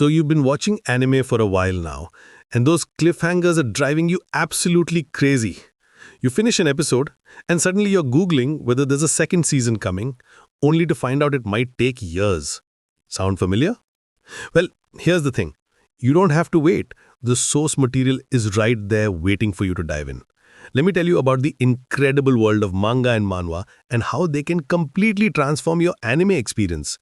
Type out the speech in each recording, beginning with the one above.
So you've been watching anime for a while now, and those cliffhangers are driving you absolutely crazy. You finish an episode, and suddenly you're Googling whether there's a second season coming, only to find out it might take years. Sound familiar? Well, here's the thing. You don't have to wait. The source material is right there waiting for you to dive in. Let me tell you about the incredible world of manga and manhwa and how they can completely transform your anime experience.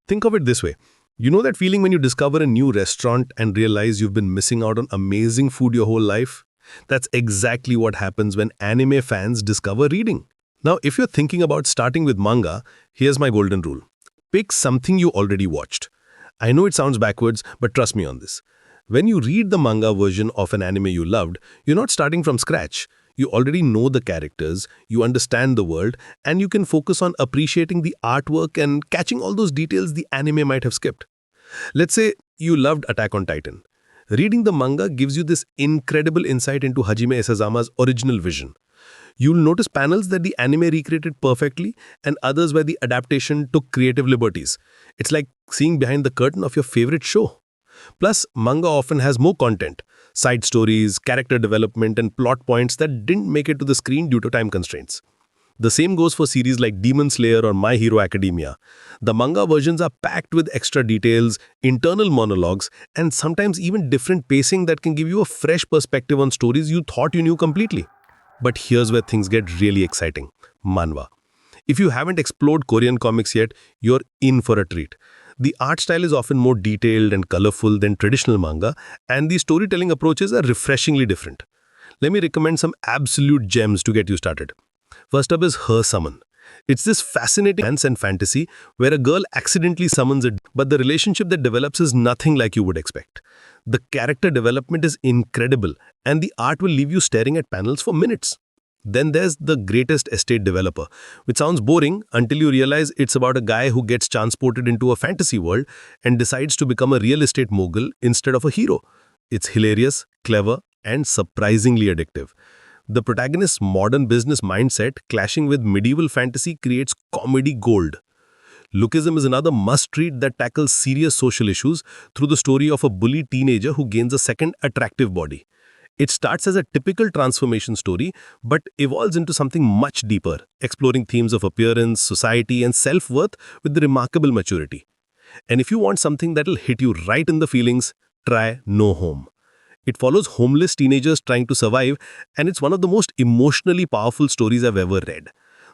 Think of it this way. You know that feeling when you discover a new restaurant and realize you've been missing out on amazing food your whole life? That's exactly what happens when anime fans discover reading. Now, if you're thinking about starting with manga, here's my golden rule. Pick something you already watched. I know it sounds backwards, but trust me on this. When you read the manga version of an anime you loved, you're not starting from scratch. You already know the characters, you understand the world, and you can focus on appreciating the artwork and catching all those details the anime might have skipped. Let's say you loved Attack on Titan. Reading the manga gives you this incredible insight into Hajime Isazama's original vision. You'll notice panels that the anime recreated perfectly and others where the adaptation took creative liberties. It's like seeing behind the curtain of your favorite show. Plus, manga often has more content, side stories, character development, and plot points that didn't make it to the screen due to time constraints. The same goes for series like Demon Slayer or My Hero Academia. The manga versions are packed with extra details, internal monologues, and sometimes even different pacing that can give you a fresh perspective on stories you thought you knew completely. But here's where things get really exciting. Manhwa. If you haven't explored Korean comics yet, you're in for a treat. The art style is often more detailed and colorful than traditional manga, and the storytelling approaches are refreshingly different. Let me recommend some absolute gems to get you started. First up is Her Summon. It's this fascinating romance and fantasy where a girl accidentally summons it, but the relationship that develops is nothing like you would expect. The character development is incredible, and the art will leave you staring at panels for minutes. Then there's The Greatest Estate Developer, which sounds boring until you realize it's about a guy who gets transported into a fantasy world and decides to become a real estate mogul instead of a hero. It's hilarious, clever, and surprisingly addictive. The protagonist's modern business mindset clashing with medieval fantasy creates comedy gold. Lookism is another must-read that tackles serious social issues through the story of a bullied teenager who gains a second attractive body. It starts as a typical transformation story, but evolves into something much deeper, exploring themes of appearance, society, and self-worth with remarkable maturity. And if you want something that'll hit you right in the feelings, try No Home. It follows homeless teenagers trying to survive, and it's one of the most emotionally powerful stories I've ever read.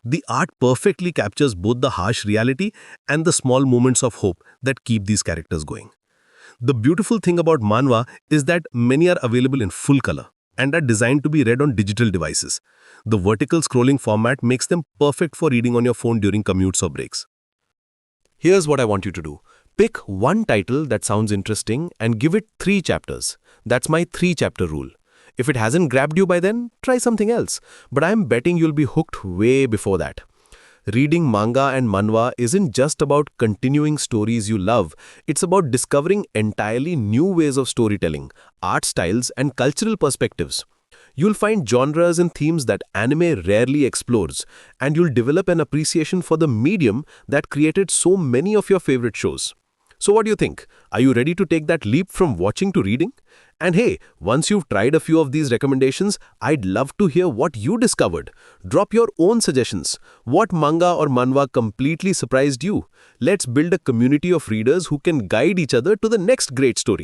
The art perfectly captures both the harsh reality and the small moments of hope that keep these characters going. The beautiful thing about manhwa is that many are available in full color and are designed to be read on digital devices. The vertical scrolling format makes them perfect for reading on your phone during commutes or breaks. Here's what I want you to do. Pick one title that sounds interesting and give it 3 chapters. That's my 3-chapter rule. If it hasn't grabbed you by then, try something else. But I'm betting you'll be hooked way before that. Reading manga and manhwa isn't just about continuing stories you love. It's about discovering entirely new ways of storytelling, art styles, and cultural perspectives. You'll find genres and themes that anime rarely explores, and you'll develop an appreciation for the medium that created so many of your favorite shows. So what do you think? Are you ready to take that leap from watching to reading? And hey, once you've tried a few of these recommendations, I'd love to hear what you discovered. Drop your own suggestions. What manga or manhwa completely surprised you? Let's build a community of readers who can guide each other to the next great story.